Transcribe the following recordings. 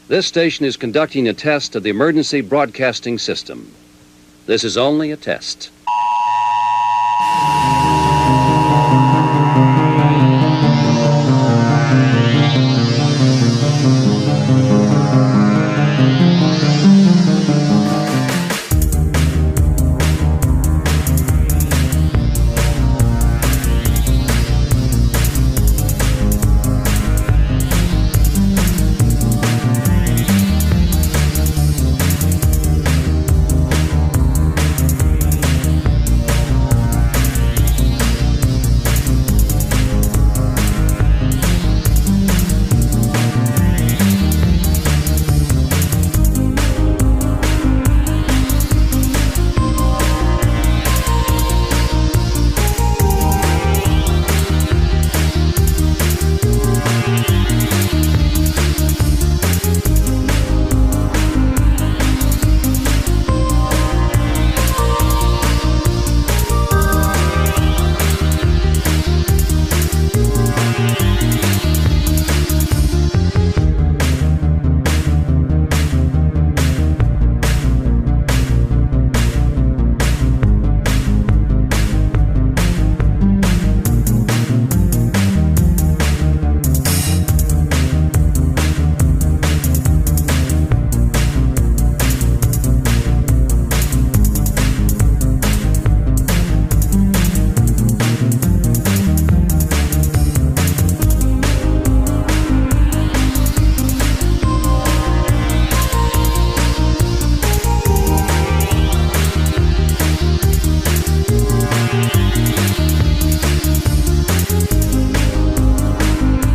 This station is conducting a test of the emergency broadcasting system. This is only a test.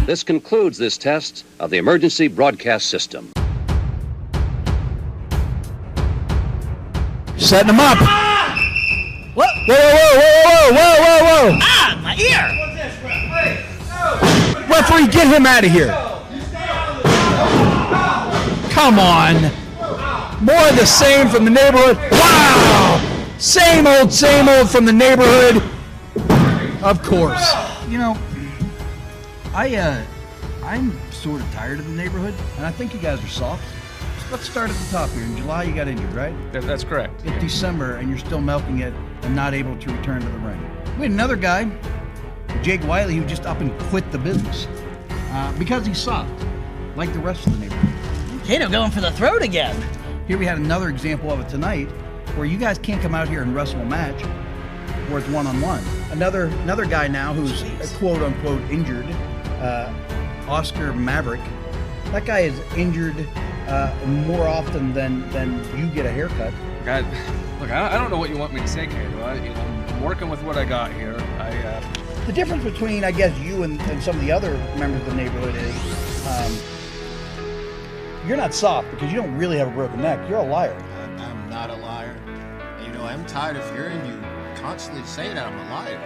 This concludes this test of the emergency broadcast system. Setting them up. What? Whoa. Ah, my ear. Referee, get him out of here. Come on. More of the same from the neighborhood. Wow. Same old from the neighborhood. Of course. You know, I'm sort of tired of the neighborhood, and I think you guys are soft. So let's start at the top here. In July, you got injured, right? That's correct. It's December, and you're still milking it and not able to return to the ring. We had another guy, Jake Wiley, who just up and quit the business because he's soft, like the rest of the neighborhood. Kato going for the throat again. Here we had another example of it tonight, where you guys can't come out here and wrestle a match where it's one-on-one. Another guy now who's quote-unquote injured, Oscar Maverick. That guy is injured more often than you get a haircut. God, look, I don't know what you want me to say, Kato. I'm working with what I got here. The difference between, I guess, you and some of the other members of the neighborhood is you're not soft because you don't really have a broken neck. You're a liar. I'm not a liar. You know, I'm tired of hearing you constantly say that I'm a liar.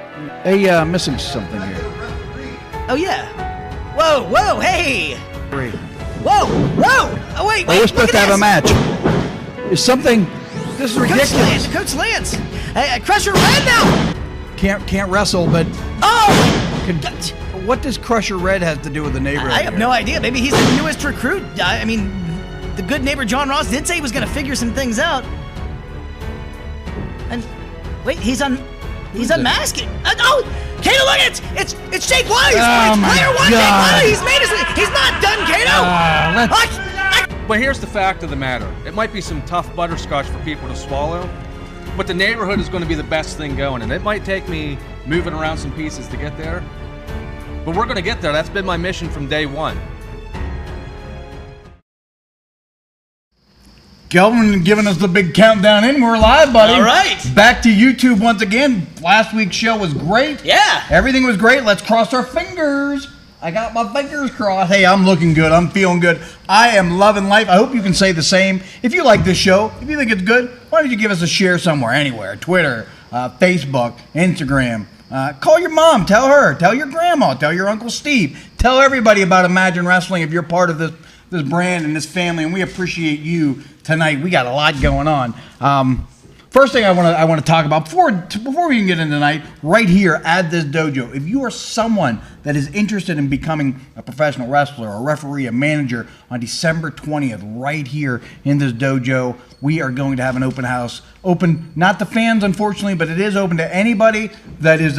Hey, missing something here. Oh, yeah. Whoa, hey. Whoa. Oh, wait. We're supposed to have a match. Is something... This is ridiculous. Coach Lance. Crusher Red now. Can't wrestle, but... Oh! What does Crusher Red have to do with the neighborhood? I have no idea. Maybe he's the newest recruit. I mean, the good neighbor John Ross did say he was going to figure some things out. And wait, he's unmasking. Oh, Kato, look! It's Jake Wiley. It's player one. God. Jake Wiley. He's made his. He's not done, Kato. But here's the fact of the matter. It might be some tough butterscotch for people to swallow, but the neighborhood is going to be the best thing going, and it might take me moving around some pieces to get there. But we're going to get there. That's been my mission from day one. Kelvin giving us the big countdown in. We're live, buddy. All right. Back to YouTube once again. Last week's show was great. Yeah. Everything was great. Let's cross our fingers. I got my fingers crossed. Hey, I'm looking good. I'm feeling good. I am loving life. I hope you can say the same. If you like this show, if you think it's good, why don't you give us a share somewhere, anywhere. Twitter, Facebook, Instagram. Call your mom. Tell her. Tell your grandma. Tell your Uncle Steve. Tell everybody about Imagine Wrestling if you're part of this brand and this family, and we appreciate you tonight. We got a lot going on. First thing I want to talk about before we can get into tonight, right here at this dojo, if you are someone that is interested in becoming a professional wrestler, a referee, a manager, on December 20th, right here in this dojo, we are going to have an open house. Open, not to fans, unfortunately, but it is open to anybody that is,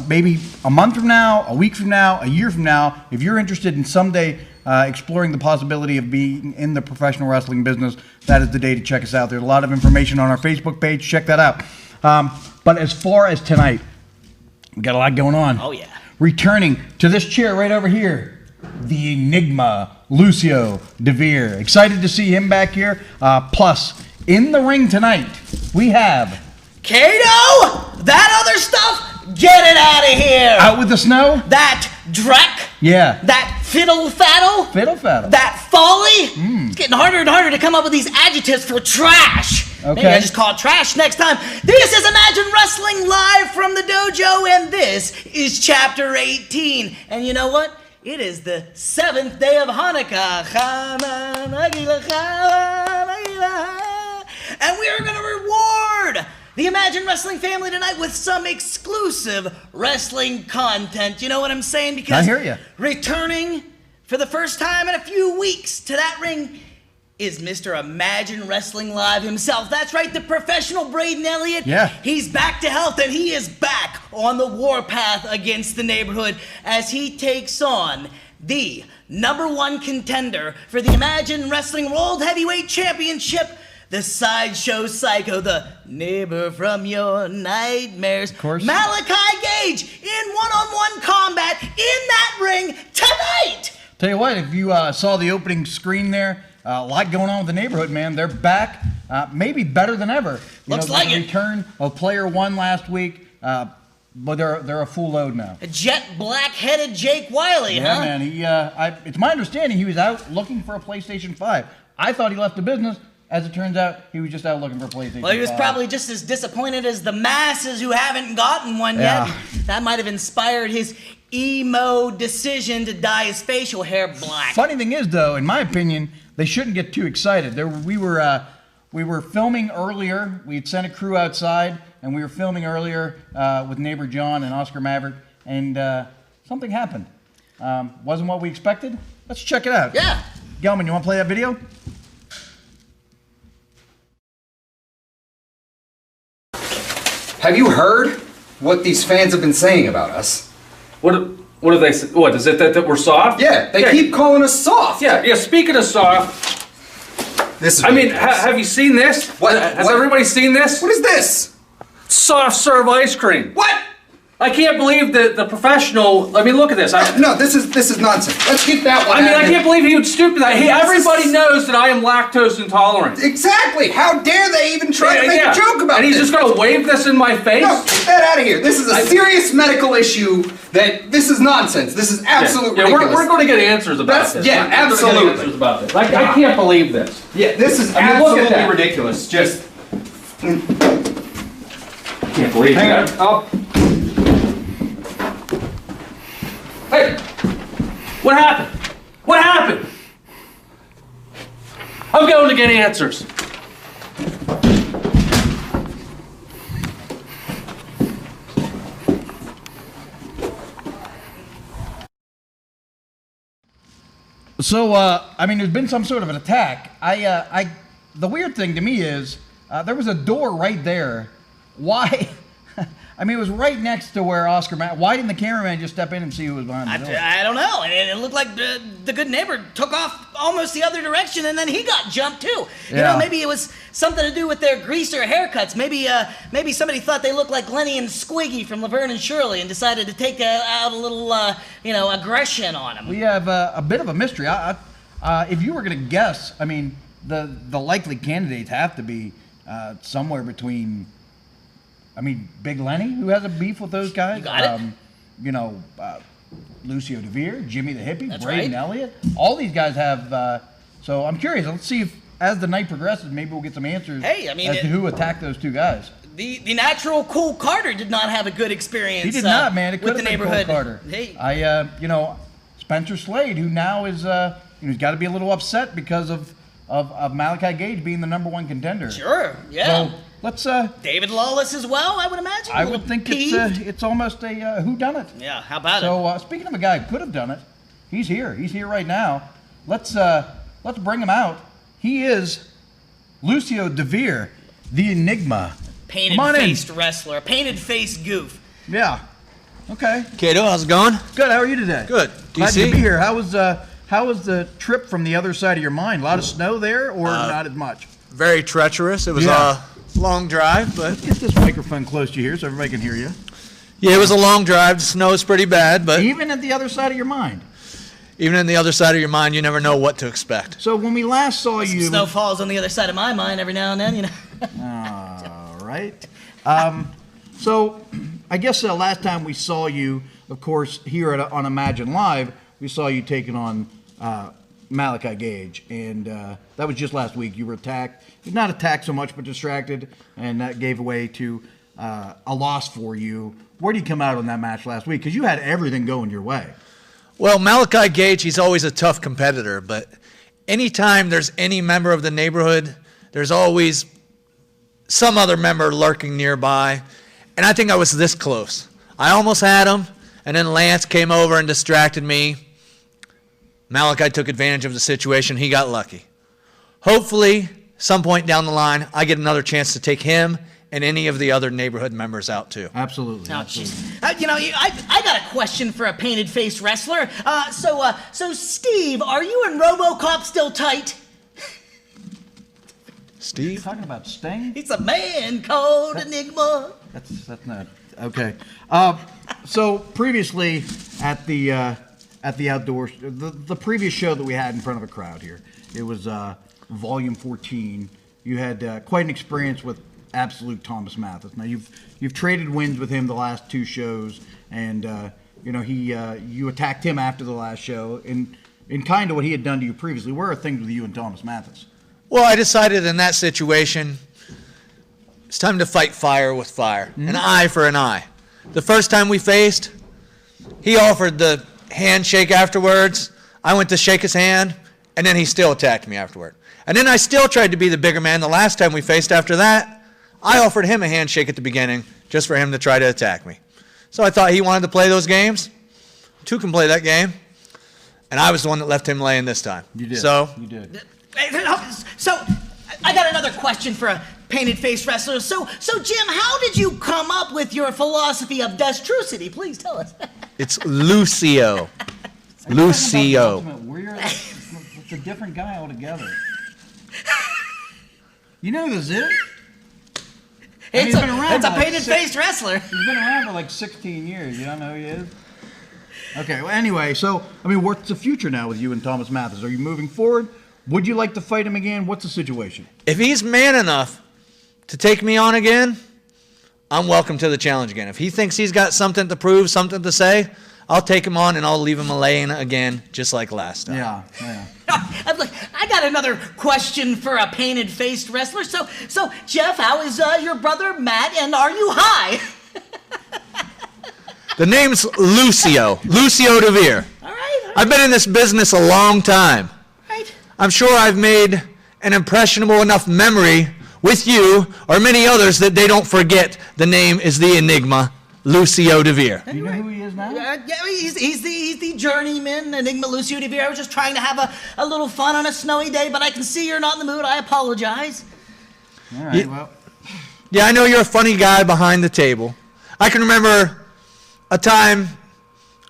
maybe a month from now, a week from now, a year from now, if you're interested in someday exploring the possibility of being in the professional wrestling business, that is the day to check us out. There's a lot of information on our Facebook page. Check that out. But as far as tonight, we got a lot going on. Oh, yeah. Returning to this chair right over here, the Enigma, Lucio DeVere. Excited to see him back here. Plus, in the ring tonight, we have... Kato! That other stuff? Get it out of here! Out with the snow? That Drek? Yeah. That fiddle-faddle? Fiddle-faddle. That folly? It's getting harder and harder to come up with these adjectives for trash. Okay. Maybe I just call it trash next time. This is Imagine Wrestling live from the dojo, and this is Chapter 18. And you know what? It is the 7th day of Hanukkah. And we are going to reward the Imagine Wrestling family tonight with some exclusive wrestling content. You know what I'm saying? Because I hear ya. Returning for the first time in a few weeks to that ring is Mr. Imagine Wrestling Live himself. That's right, the professional Braden Elliott. Yeah. He's back to health, and he is back on the warpath against the neighborhood as he takes on the #1 contender for the Imagine Wrestling World Heavyweight Championship, the Sideshow Psycho, the neighbor from your nightmares. Of course. Malachi Gage in one-on-one combat in that ring tonight. Tell you what, if you saw the opening screen there, a lot going on with the neighborhood, man. They're back, maybe better than ever. Looks like it. Return of Player 1 last week, but they're a full load now. A jet black-headed Jake Wiley, Yeah, huh? man. It's my understanding he was out looking for a PlayStation 5. I thought he left the business. As it turns out, he was just out looking for a PlayStation 5. Well, he was probably just as disappointed as the masses who haven't gotten one yet. That might have inspired his emo decision to dye his facial hair black. Funny thing is, though, in my opinion, they shouldn't get too excited. We were filming earlier. We had sent a crew outside, and we were filming earlier with neighbor John and Oscar Maverick, and something happened. Wasn't what we expected. Let's check it out. Yeah. Gelman, you want to play that video? Have you heard what these fans have been saying about us? What have they said? What, is it that we're soft? Yeah, they keep calling us soft. Yeah, speaking of soft, This is I mean, ridiculous. have you seen this? What? Has everybody seen this? What is this? Soft serve ice cream. What? I can't believe that the professional. I mean, look at this. No, this is nonsense. Let's get that one. I mean, out of I here. can't believe he would stoop to that. Hey, everybody knows that I am lactose intolerant. Exactly. How dare they even try to make a joke about And he's this? just gonna wave this in my face? No, get that out of here. This is a serious medical issue. This is nonsense. This is absolute ridiculous. We're going to get answers about this. Yeah, We're gonna absolutely. get answers about this. I can't believe this. Yeah, this is I mean, look at absolutely that. ridiculous. Just Can't believe hang on. that. Oh, Hey, what happened? What happened? I'm going to get answers. So, I mean, there's been some sort of an attack. The weird thing to me is there was a door right there. Why? I mean, it was right next to where Oscar Matt. Why didn't the cameraman just step in and see who was behind the door? I don't know. And it looked like the good neighbor took off almost the other direction, and then he got jumped too. You Yeah. know, maybe it was something to do with their greaser haircuts. Maybe somebody thought they looked like Lenny and Squiggy from Laverne and Shirley and decided to take out a little, aggression on him. We have a bit of a mystery. If you were going to guess, I mean, the likely candidates have to be somewhere between. I mean, Big Lenny, who has a beef with those guys. You got it. Lucio DeVere, Jimmy the Hippie, That's Braden right. Elliott. All these guys have. So I'm curious. Let's see if, as the night progresses, maybe we'll get some answers Hey, I mean, as to who attacked those two guys. The natural Cole Carter did not have a good experience. He did not, man. It could with have the been Cole neighborhood. Carter. Hey, Spencer Slade, who now is, he's got to be a little upset because of Malachi Gage being the #1 contender. sure, yeah. So let's. David Lawless as well, I would imagine. I would think it's almost a whodunit. Yeah, how about it? So speaking of a guy who could have done it, he's here. He's here right now. Let's bring him out. He is Lucio DeVere, the Enigma. Painted-faced wrestler, painted-faced goof. Yeah. Okay. Kato, how's it going? Good. How are you today? Good. Glad to be here. How was the trip from the other side of your mind? A lot of snow there, or not as much? Very treacherous. It was a long drive, but Get this microphone close to you here so everybody can hear you. yeah, it was a long drive. The snow is pretty bad, but Even at the other side of your mind. even on the other side of your mind, you never know what to expect. So when we last saw you, Snow falls on the other side of my mind every now and then, you know. all right. So I guess the last time we saw you, of course, here on Imagine Live, we saw you taking on Malachi Gage, and that was just last week. You were attacked, not attacked so much, but distracted, and that gave way to a loss for you. Where did you come out on that match last week? Because you had everything going your way. Well, Malachi Gage, he's always a tough competitor, but anytime there's any member of the neighborhood, there's always some other member lurking nearby, and I think I was this close. I almost had him, and then Lance came over and distracted me. Malachi took advantage of the situation. He got lucky. Hopefully, some point down the line, I get another chance to take him and any of the other neighborhood members out too. Absolutely. Oh, jeez. I got a question for a painted-faced wrestler. So Steve, are you and RoboCop still tight? Steve? Talking about Sting? It's a man called Enigma. That's not okay. So previously at the outdoor, the previous show that we had in front of a crowd here, it was Volume 14. You had quite an experience with Absolute Thomas Mathis. Now you've traded wins with him the last two shows, and you attacked him after the last show in kind of what he had done to you previously. Where are things with you and Thomas Mathis? Well, I decided in that situation, it's time to fight fire with fire, an eye for an eye. The first time we faced, he offered the handshake afterwards. I went to shake his hand, and then he still attacked me afterward. And then I still tried to be the bigger man the last time we faced after that. I offered him a handshake at the beginning just for him to try to attack me. So I thought he wanted to play those games. Two can play that game. And I was the one that left him laying this time. You did. So, you did. So, I got another question for a painted-faced wrestler. So Jim, how did you come up with your philosophy of destrucity? Please tell us. it's Lucio. Lucio. It's a different guy altogether. You know who this is? It's a painted-faced wrestler. He's been around for like 16 years. You don't know who he is? Okay, well, anyway, so, what's the future now with you and Thomas Mathis? Are you moving forward? Would you like to fight him again? What's the situation? If he's man enough to take me on again, I'm welcome to the challenge again. If he thinks he's got something to prove, something to say, I'll take him on and I'll leave him laying again, just like last time. Yeah. Look, I got another question for a painted-faced wrestler. So Jeff, how is your brother Matt, and are you high? The name's Lucio DeVere. All right. I've been in this business a long time. Right. I'm sure I've made an impressionable enough memory with you or many others that they don't forget the name is the Enigma, Lucio DeVere. Do you know who he is now? Yeah, he's the journeyman, Enigma Lucio DeVere. I was just trying to have a little fun on a snowy day, but I can see you're not in the mood. I apologize. All right, well. Yeah, I know you're a funny guy behind the table. I can remember a time,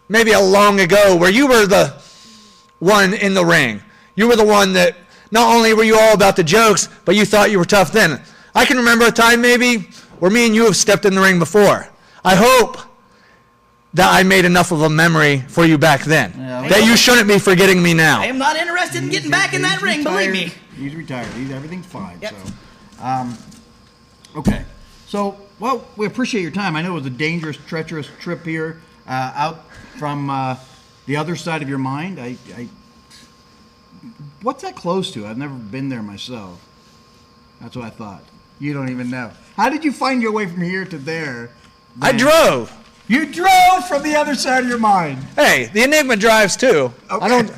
maybe a long ago, where you were the one in the ring. You were the one that not only were you all about the jokes, but you thought you were tough then. I can remember a time maybe where me and you have stepped in the ring before. I hope that I made enough of a memory for you back then. That you shouldn't be forgetting me now. I am not interested in getting back in that ring, retired. believe me. He's retired. Everything's fine. Yep. So, okay. So, well, we appreciate your time. I know it was a dangerous, treacherous trip here out from the other side of your mind. What's that close to? I've never been there myself. That's what I thought. You don't even know. How did you find your way from here to there? I drove. You drove from the other side of your mind. Hey, the Enigma drives too. Okay.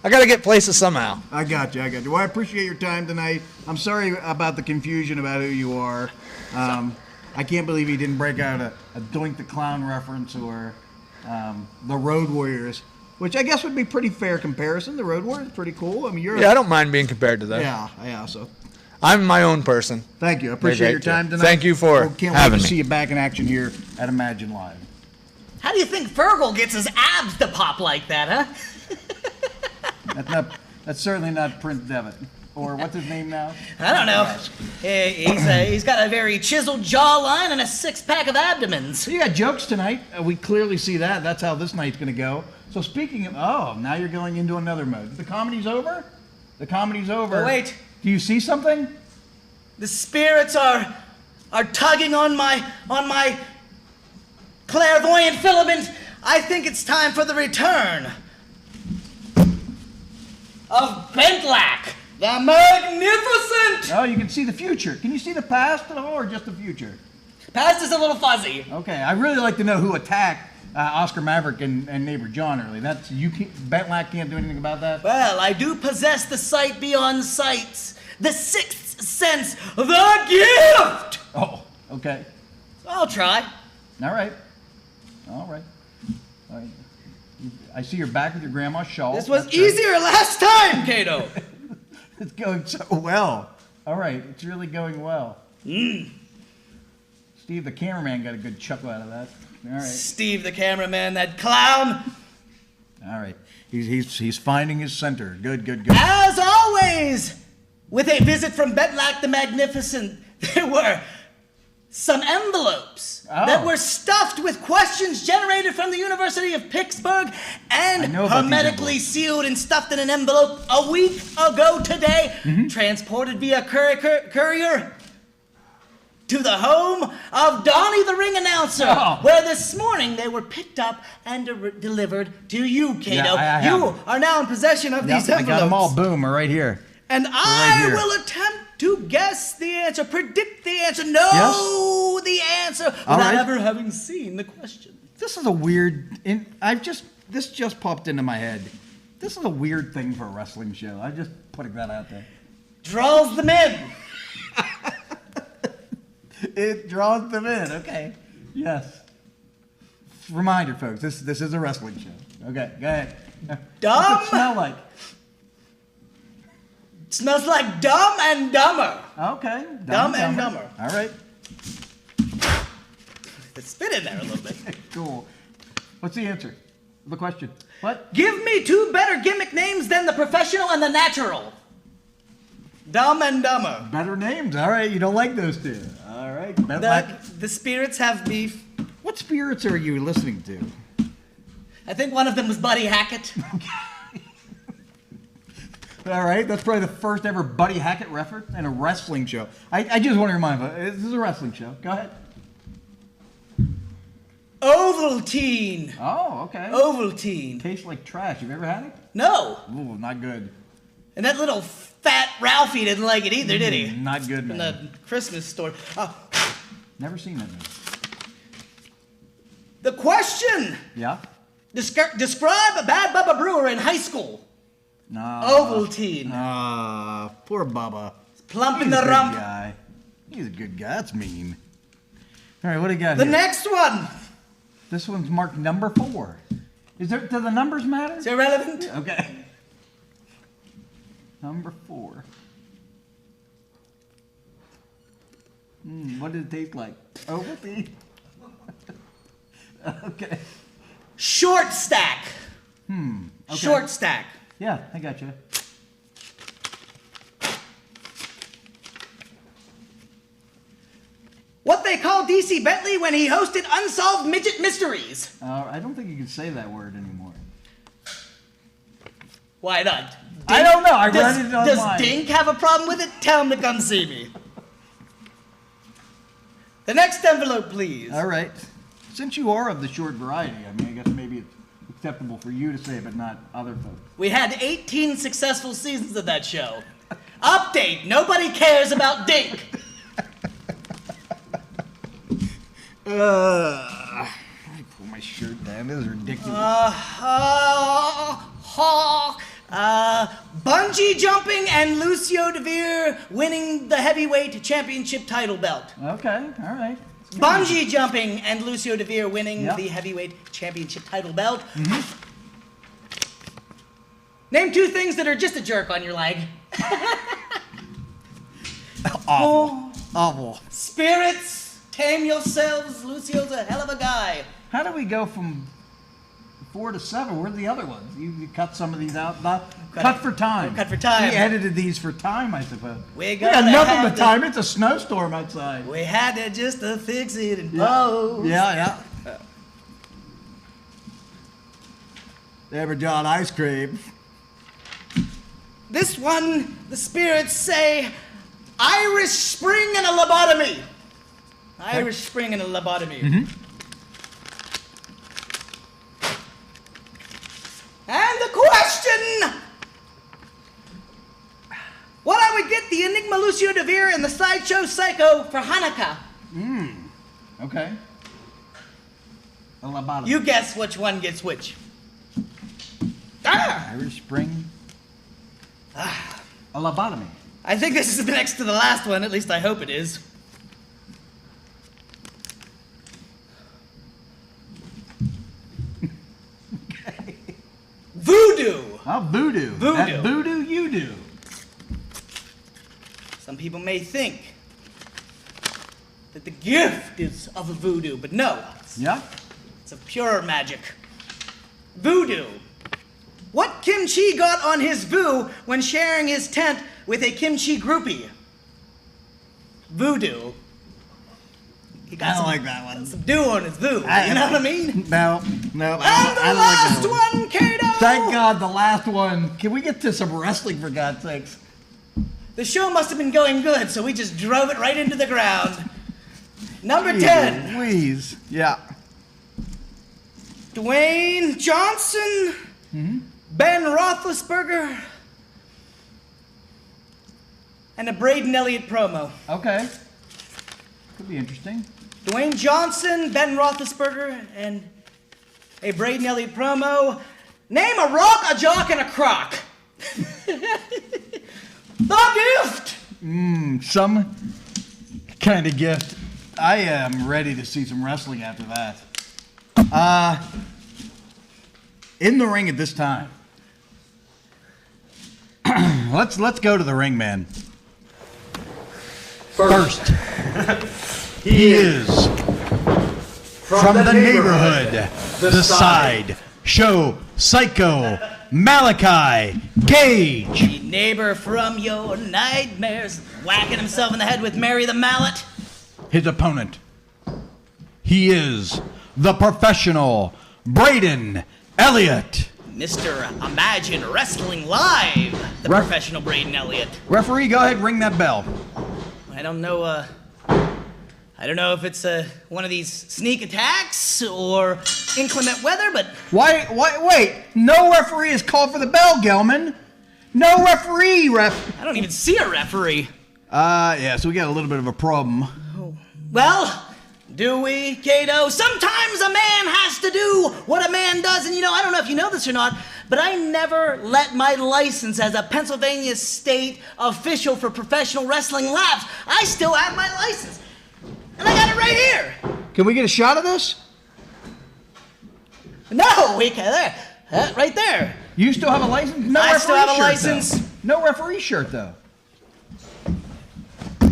I got to get places somehow. I got you. Well, I appreciate your time tonight. I'm sorry about the confusion about who you are. I can't believe he didn't break out a Doink the Clown reference or the Road Warriors, which I guess would be pretty fair comparison. The Road Warriors pretty cool. I mean, I don't mind being compared to them. Yeah. So I'm my own person. thank you. I appreciate your time tonight. Thank you for Can't having wait to me. see you back in action here at Imagine Live. How do you think Fergal gets his abs to pop like that, huh? That's certainly not Prince Devitt. Or what's his name now? I don't know. He's got a very chiseled jawline and a six-pack of abdomens. So you got jokes tonight. We clearly see that. That's how this night's going to go. So speaking of, now you're going into another mode. The comedy's over? The comedy's over. Oh, wait. Do you see something? The spirits are tugging on my clairvoyant filament. I think it's time for the return of Bentlak, the Magnificent! Oh, you can see the future. Can you see the past at all, or just the future? Past is a little fuzzy. Okay, I really like to know who attacked Oscar Maverick and neighbor John early. Bentlak can't do anything about that? Well, I do possess the sight beyond sights, the sixth sense, the gift! Oh, okay. So I'll try. All right. I see you're back with your grandma's shawl. This was That's great. easier last time, Kato. It's going so well. All right, it's really going well. Steve, the cameraman, got a good chuckle out of that. All right. Steve, the cameraman, that clown. All right. He's finding his center. Good. As always, with a visit from Bentlak the Magnificent, there were some envelopes that were stuffed with questions generated from the University of Pittsburgh and hermetically sealed and stuffed in an envelope a week ago today, transported via courier to the home of Donnie the Ring Announcer, where this morning they were picked up and delivered to you, Kato. Yeah, you are now in possession of these envelopes. I got them all. Boom, are right here. And I will attempt to guess the answer, predict the answer, know the answer without ever having seen the question. This is a weird. This just popped into my head. This is a weird thing for a wrestling show. I'm just putting that out there. Draws them in. It draws them in. Okay. Yes. Reminder, folks. This is a wrestling show. Okay. Go ahead. Dumb. What's it smell like? It smells like Dumb and Dumber. Okay. Dumb and Dumber. All right. Let's spit in there a little bit. Cool. What's the answer? The question. What? Give me two better gimmick names than the professional and the natural. Dumb and Dumber. Better names. All right. You don't like those two. All right. The spirits have beef. What spirits are you listening to? I think one of them was Buddy Hackett. All right, that's probably the first ever Buddy Hackett reference in a wrestling show. I just want to remind you, this is a wrestling show. Go ahead. Ovaltine. Oh, okay. Ovaltine. Tastes like trash. You've ever had it? No. Ooh, not good. And that little fat Ralphie didn't like it either, did he? Not good, In man. the Christmas store. Never seen that movie. The question. Yeah? Describe a Bad Bubba Brewer in high school. No. Ovaltine. Poor Bubba. Plump in He's the a good rump. guy. He's a good guy. That's mean. All right, what do you got The here? next one. This one's marked number 4. Do the numbers matter? It's irrelevant. Okay. Number 4. What did it taste like? Ovaltine? Okay. Short stack. Okay. Short stack. Yeah, I got you. What they call DC Bentley when he hosted Unsolved Midget Mysteries. I don't think you can say that word anymore. Why not? I don't know. I Does, read it online. does Dink have a problem with it? Tell him to come see me. The next envelope, please. All right. Since you are of the short variety, I mean, I guess maybe it's acceptable for you to say, but not other folks. We had 18 successful seasons of that show. Update, nobody cares about Dink. I pull my shirt down. This is ridiculous. Bungee jumping and Lucio DeVere winning the heavyweight championship title belt. Okay, all right. Bungee jumping and Lucio DeVere winning Yep. the heavyweight championship title belt. Name 2 things that are just a jerk on your leg. Awful. Awful. Spirits, tame yourselves. Lucio's a hell of a guy. How do we go from 4 to 7? Where's the other ones? You cut some of these out. Cut for time. Cut for time. We edited these for time, I suppose. We got gotta nothing have but the- time. It's a snowstorm outside. We had to just to fix it and pose. Yeah. Ever John ice cream? This one, the spirits say, Irish Spring and a lobotomy. Irish Spring and a lobotomy. And the question, what I would get the Enigma Lucio DeVere and the Sideshow Psycho for Hanukkah? Okay. A lobotomy. You guess which one gets which. Ah! Irish Spring. A lobotomy. I think this is the next to the last one, at least I hope it is. Voodoo! Oh, voodoo. Voodoo. That voodoo you do. Some people may think that the gift is of a voodoo, but no. Yeah? It's a pure magic. Voodoo. What kimchi got on his voo when sharing his tent with a kimchi groupie? Voodoo. He got I don't some, like that one. some dew on his voo. You know what I mean? No. And I the don't last like that one. one, Kato! Thank God, the last one. Can we get to some wrestling, for God's sakes? The show must have been going good, so we just drove it right into the ground. Number 10. Please. Yeah. Dwayne Johnson, Ben Roethlisberger, and a Braden Elliott promo. Okay. Could be interesting. Dwayne Johnson, Ben Roethlisberger, and a Braden Elliott promo. Name a rock, a jock, and a crock. The gift! Some kind of gift. I am ready to see some wrestling after that. In the ring at this time. Let's go to the ring, man. First, he is from the neighborhood, the side, show, Psycho, Malachi, Gage. The neighbor from your nightmares, whacking himself in the head with Mary the Mallet. His opponent. He is the professional Braden Elliott. Mr. Imagine Wrestling Live, the professional Braden Elliott. Referee, go ahead, ring that bell. I don't know if it's one of these sneak attacks or inclement weather, but Wait, no referee is called for the bell, Gelman. No referee, I don't even see a referee. Yeah, so we got a little bit of a problem. Well, do we, Kato? Sometimes a man has to do what a man does, and I don't know if you know this or not, but I never let my license as a Pennsylvania state official for professional wrestling lapse. I still have my license, and I got it right here. Can we get a shot of this? No, we can. There, right there. You still have a license? No I referee still have a shirt, license. though. No referee shirt, though.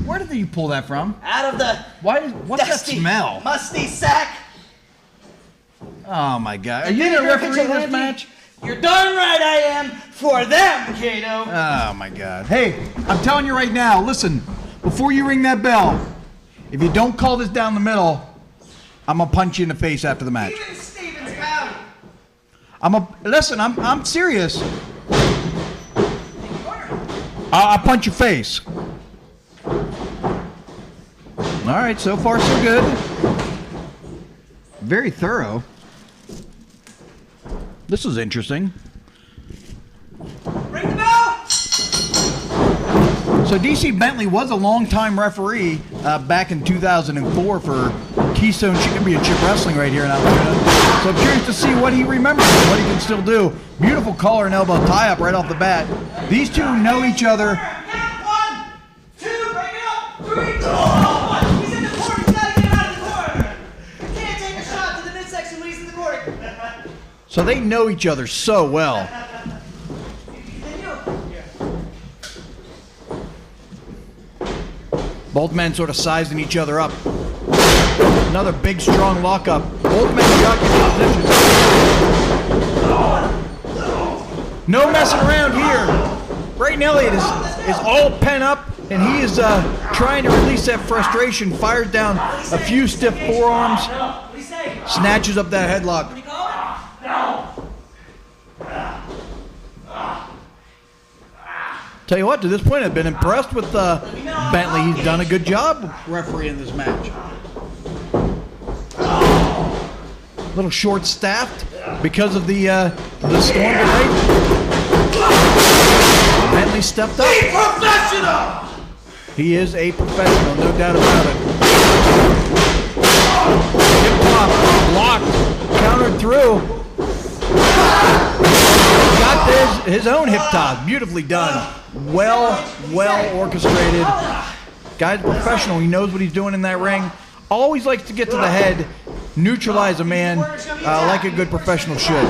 Where did you pull that from? Out of the What's that dusty, smell? musty sack. Oh my God! Are you gonna referee this match? You're darn right I am for them, Kato. Oh my God! Hey, I'm telling you right now. Listen, before you ring that bell, if you don't call this down the middle, I'm gonna punch you in the face after the match. Even Stevens County. Listen. I'm serious. I'll punch your face. All right, so far so good. Very thorough. This is interesting. Ring the bell. So DC Bentley was a longtime referee back in 2004 for Keystone Championship Wrestling right here in Altoona. So I'm curious to see what he remembers and what he can still do. Beautiful collar and elbow tie-up right off the bat. These two know each other. 1, 2, break it up. 3, 2, 1. He's in the corner. He's got to get him out of the corner. You can't take a shot to the midsection when he's in the corner. So they know each other so well. Both men sort of sizing each other up. Another big, strong lockup. Both men jockeying position. No messing around here. Braden Elliott is all pent up, and he is trying to release that frustration. Fires down a few stiff forearms. Snatches up that headlock. Tell you what, to this point, I've been impressed with Bentley. He's done a good job refereeing this match. A little short-staffed because of the storm tonight. Bentley stepped up. Be professional! He is a professional, no doubt about it. Hip hop blocked, countered through. Got his own hip toss, beautifully done. Well orchestrated. Guy's professional. He knows what he's doing in that ring. Always likes to get to the head, neutralize a man like a good professional should.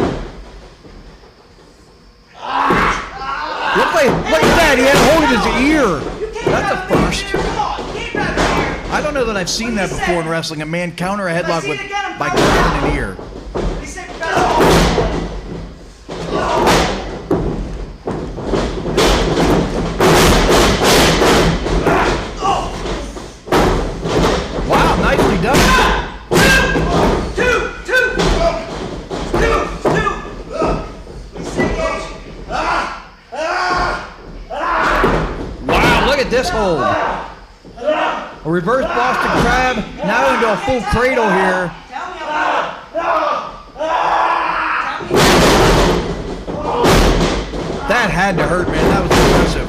Look at that. He had a hold of his ear. That's a first. I don't know that I've seen that before in wrestling. A man counter a headlock by grabbing an ear. Wow, nicely done. Wow, look at this hold. A reverse Boston Crab, now into a full cradle here. That had to hurt, man. That was impressive.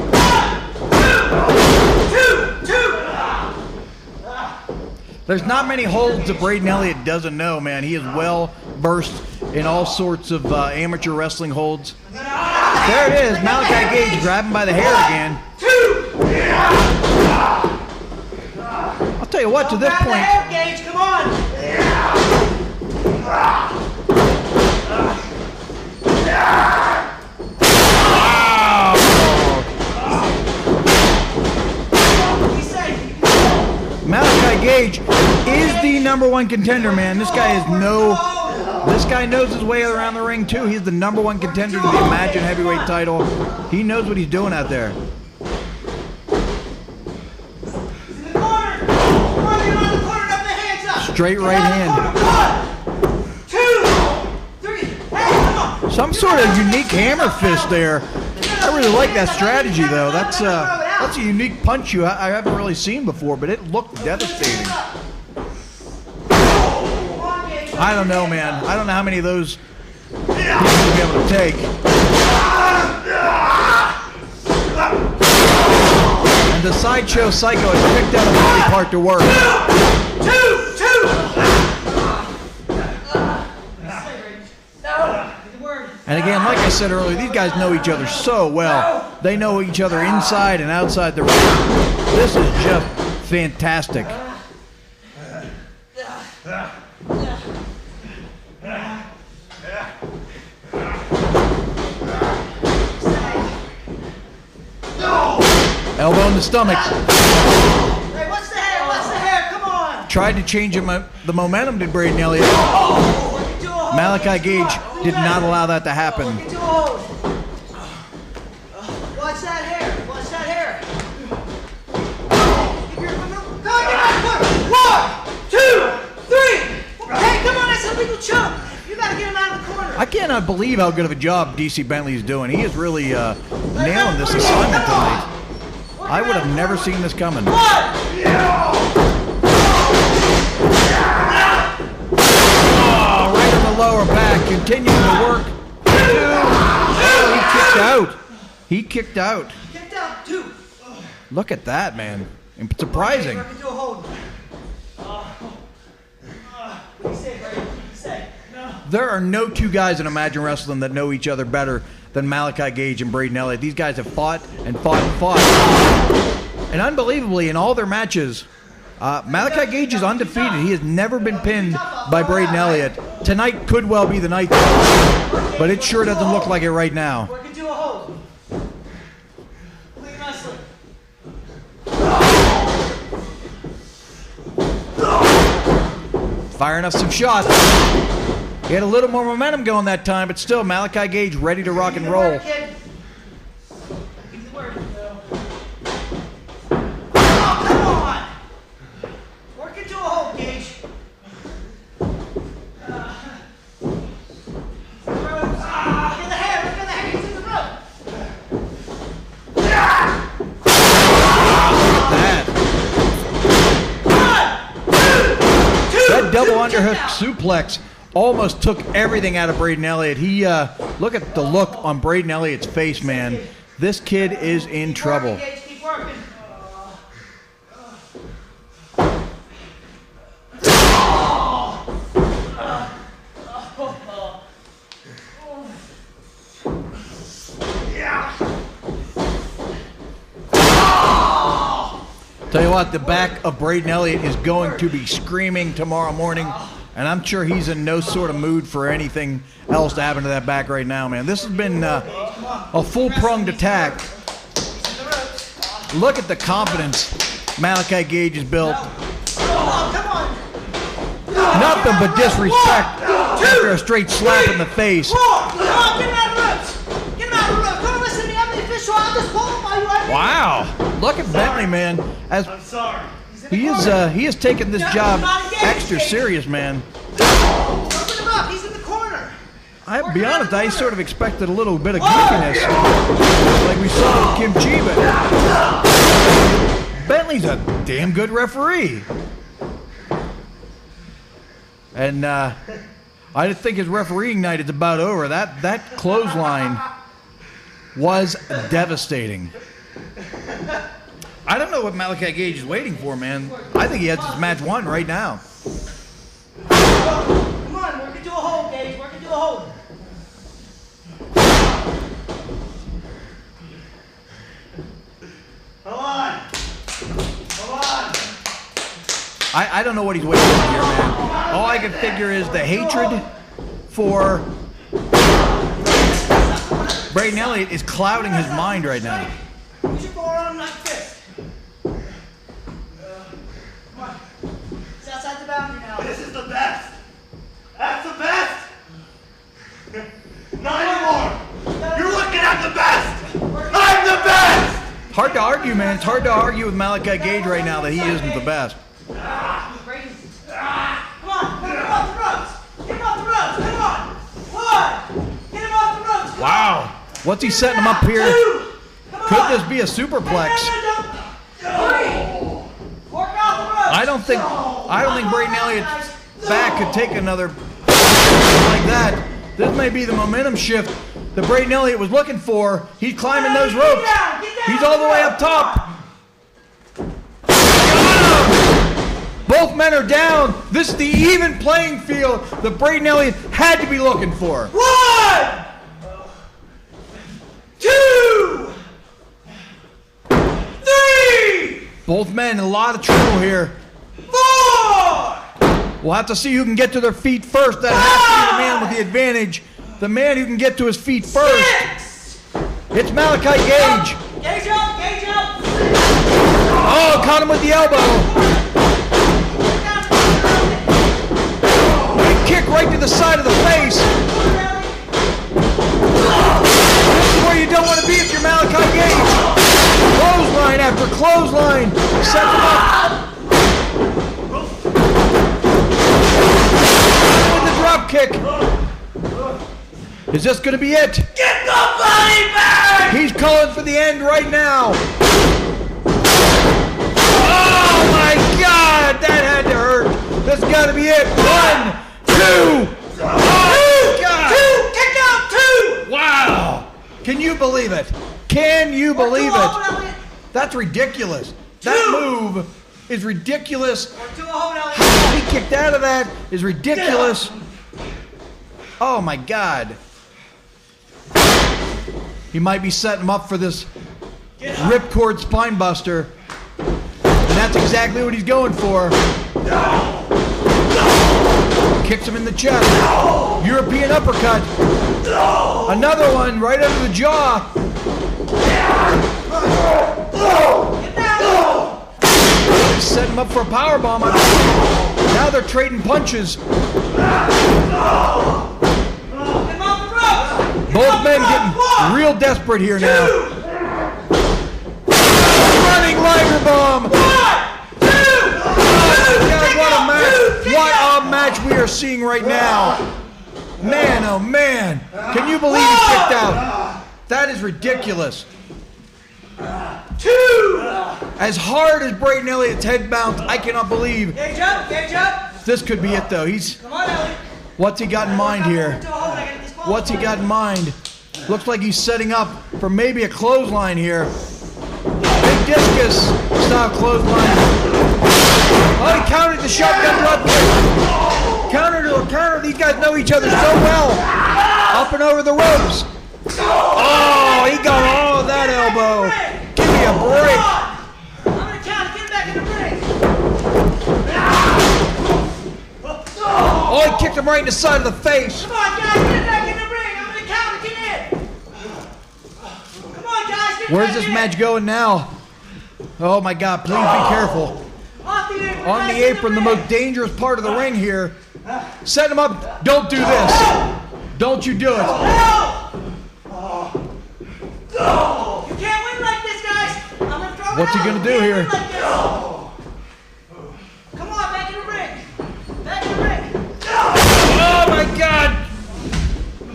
There's not many holds that Braden Elliott doesn't know, man. He is well versed in all sorts of amateur wrestling holds. There it is. Malachi Gage grabbing by the hair again. I'll tell you what, to this point. Gage, come on. Malachi Gage is the #1 contender, man. This guy knows his way around the ring too. He's the #1 contender to the Imagine Heavyweight title. He knows what he's doing out there. Straight right hand. 1, 2, 3. Hey, come on. Some sort of unique hammer fist there. I really like that strategy though. That's a unique punch I haven't really seen before, but it looked devastating. I don't know, man. I don't know how many of those he's going to be able to take. And the Sideshow Psycho has picked out a body part to work. 2. And again, like I said earlier, these guys know each other so well. They know each other inside and outside the ring. This is just fantastic. Elbow in the stomach. Hey, what's the hair? What's the hair? Come on. Tried to change the momentum, did Braden Elliott. Malachi Gage did not allow that to happen. Watch that hair. Watch that hair. 1, 2, 3. Hey, come on, that's a legal choke. You gotta get him out of the corner. I cannot believe how good of a job DC Bentley is doing. He is really nailing this assignment tonight. I would have never seen this coming. Oh, right on the lower back, continuing to work. 2. Oh, he kicked out. He kicked out. Kicked out 2. Look at that, man. Surprising. There are no two guys in Imagine Wrestling that know each other better than Malachi Gage and Braden Elliott. These guys have fought and fought and fought. And unbelievably, in all their matches, Malachi Gage is undefeated. He has never been pinned by Braden Elliott. Tonight could well be the night, but it sure doesn't look like it right now. Work into a hold. Clean wrestling. Firing up some shots. He had a little more momentum going that time, but still, Malachi Gage ready to rock and roll. Give me the word. Oh, come on! Work into a hold, Gage. Look at the hair, look at the hair, he's in the rope. That double underhook suplex almost took everything out of Braden Elliott. He look at the look on Braden Elliott's face, man. This kid is in trouble. Keep working. Tell you what, the back of Braden Elliott is going to be screaming tomorrow morning, and I'm sure he's in no sort of mood for anything else to happen to that back right now, man. This has been a full-pronged attack. Look at the confidence Malachi Gage has built. Nothing but disrespect after a straight slap in the face. Come on, get him out of the ropes. Get him out of the ropes. Don't listen to me. I'm the official. I'll just qualify you. Wow. Look at Bentley, man. As he is taking this job extra serious, man. Open him up. He's in the corner. I'll be honest, I sort of expected a little bit of goofiness, like we saw with Kim Chi, but Bentley's a damn good referee. And I just think his refereeing night is about over. That clothesline was devastating. I don't know what Malachi Gage is waiting for, man. I think he has his match won right now. Come on, work into a hold, Gage. Work into a hold. Come on. Come on. I don't know what he's waiting for here, man. All I can figure is the hatred for Braden Elliott is clouding his mind right now. Use your forearm, not fist. Come on. It's outside the boundary now. This is the best. That's the best. Not anymore. You're looking at the best. I'm the best. Hard to argue, man. It's hard to argue with Malachi Gage right now that he isn't the best. Come on, put him off the ropes. Get him off the ropes. Come on. One. Get him off the ropes. Come Wow. on. What's he setting him up here? Two. Come on. Could this be a superplex? Three. Work off the ropes. I don't think Braden Elliott's back could take another like that. This may be the momentum shift that Braden Elliott was looking for. He's climbing those ropes. He's all the way up top. Both men are down. This is the even playing field that Braden Elliott had to be looking for. 1, 2, 3, Both men in a lot of trouble here. 4. We'll have to see who can get to their feet first. That has to be the man with the advantage. The man who can get to his feet first. 6. It's Malachi Gage. Gage up, Gage up. Oh, caught him with the elbow. Big kick right to the side of the face. This is where you don't want to be if you're Malachi Gage. Clothesline after clothesline. Sets him up. With the drop kick. Is this going to be it? Get the body back! He's calling for the end right now. Oh my God, that had to hurt. That's got to be it. 1, 2. Oh God. 2, kick out 2. Wow. Can you believe it? Can you believe it? That's ridiculous. That move is ridiculous. Or 2 a hold, Elliott. How he kicked out of that is ridiculous. Oh my God. He might be setting him up for this ripcord spine buster. And that's exactly what he's going for. Kicks him in the chest. European uppercut. Another one right under the jaw. Set him up for a powerbomb. Now they're trading punches. Both men getting real desperate here now. Running Liger Bomb. What a match we are seeing right now. Man, oh man. Can you believe he kicked out? That is ridiculous. As hard as Braden Elliott's head bounced, I cannot believe. This could be it though. Come on, Elliott. What's he got in mind here? What's he got in mind? Looks like he's setting up for maybe a clothesline here. Big discus style clothesline. Oh, he countered the shotgun blood kick. Counter to a counter. These guys know each other so well. Up and over the ropes. Oh, he got all of that elbow. Give me a break. I'm gonna count. Get back in the ring. Oh, he kicked him right in the side of the face. Come on, guys, get back in the ring. I'm gonna count. Get in. Come on, guys, get Where's back this in. match going now? Oh my God, please be careful. Off the apron. On the guys, in apron, the ring. most dangerous part of the ring here. Set him up. Don't do this. Don't you do it. You can't win like this, guys. I'm gonna throw it What's he out. gonna You do can't here? win like this. Come on, back in the ring. Back in the ring. Oh my God.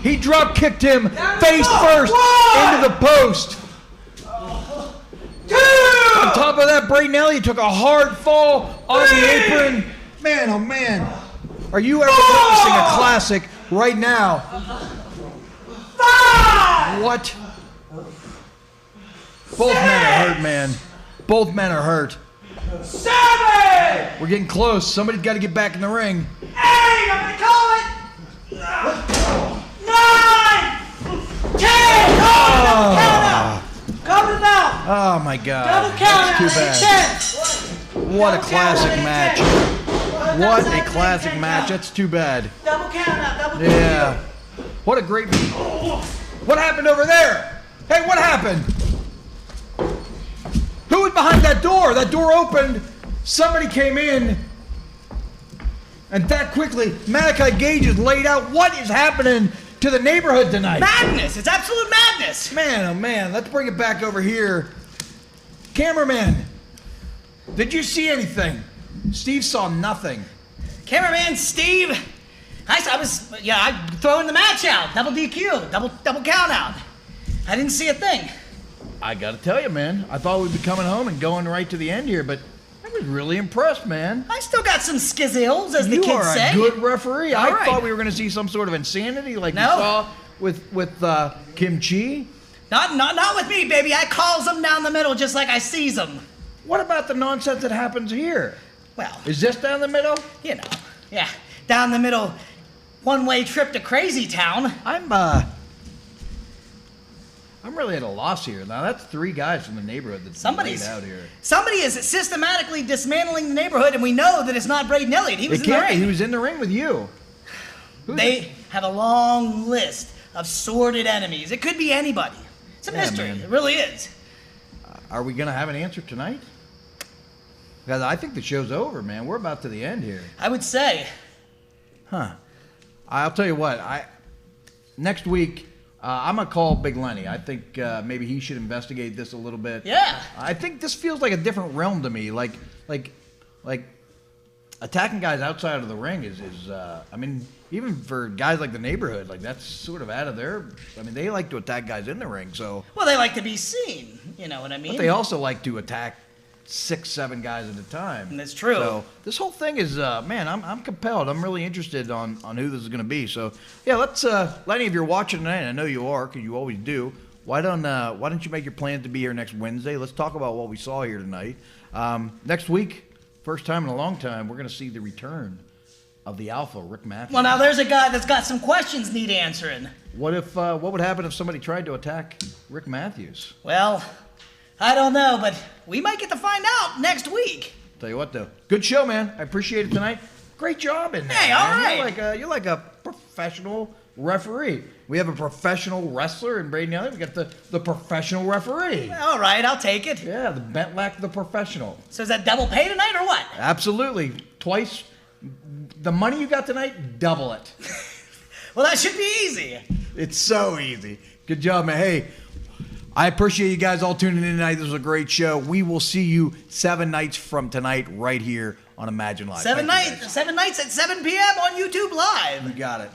He drop kicked him face first into the post. On top of that, Braden Elliott took a hard fall on the apron. Man, oh man. Are you ever witnessing a classic right now? What? Both men are hurt, man. Both men are hurt. 7, We're getting close. Somebody's got to get back in the ring. 8, I'm gonna call it. 9, 10. Double count out. Cover them out. Oh my God. Double count That's out. too bad. 10. What a classic match. What a classic match. That's too bad. Double count out. Double Yeah. What a great. What happened over there? Hey, what happened? Who was behind that door? That door opened. Somebody came in. And that quickly, Malachi Gage is laid out. What is happening to the neighborhood tonight? Madness. It's absolute madness. Man, oh man. Let's bring it back over here. Cameraman, did you see anything? Steve saw nothing. Cameraman Steve. I'm throwing the match out. Double DQ. Double count out. I didn't see a thing. I gotta tell you, man. I thought we'd be coming home and going right to the end here, but I was really impressed, man. I still got some skizzles, as the You kids are say. a good referee. All I right. thought we were gonna see some sort of insanity like No. we saw with Kim Chi. Not with me, baby. I calls them down the middle just like I sees them. What about the nonsense that happens here? Well, Is this down the middle? you know, yeah, down the middle, one-way trip to Crazy Town. I'm really at a loss here. Now that's 3 guys from the neighborhood that's Somebody's laid out here. Somebody is systematically dismantling the neighborhood, and we know that it's not Braden Elliott. He was It in the can't be. ring. He was in the ring with you. Who's They have a long list of sordid enemies. It could be anybody. It's a Yeah, mystery. man. It really is. Are we gonna have an answer tonight? Because I think the show's over, man. We're about to the end here. I would say. Huh. I'll tell you what. Next week, I'm gonna call Big Lenny. I think maybe he should investigate this a little bit. Yeah. I think this feels like a different realm to me. Like attacking guys outside of the ring is I mean, even for guys like the neighborhood, like that's sort of out of their. I mean, they like to attack guys in the ring. So, Well, they like to be seen. You know what I mean? but they also like to attack 6, 7 guys at a time. That's true. So this whole thing is, man, I'm compelled. I'm really interested on who this is going to be. So yeah, let's, Lenny, if you're watching tonight, and I know you are, because you always do. Why don't you make your plan to be here next Wednesday? Let's talk about what we saw here tonight. Next week, first time in a long time, we're going to see the return of the Alpha, Rick Matthews. Well, now there's a guy that's got some questions need answering. What would happen if somebody tried to attack Rick Matthews? Well, I don't know, but we might get to find out next week. Tell you what, though, good show, man. I appreciate it tonight. Great job in there. Hey, all man. right. You're like a professional referee. We have a professional wrestler in Braden Elliott. We got the professional referee. All right, I'll take it. Yeah, the Bentlack, the professional. So is that double pay tonight or what? Absolutely. Twice. The money you got tonight, double it. Well, that should be easy. It's so easy. Good job, man. Hey, I appreciate you guys all tuning in tonight. This was a great show. We will see you 7 nights from tonight right here on Imagine Live. Seven nights at 7 p.m. on YouTube Live. You got it.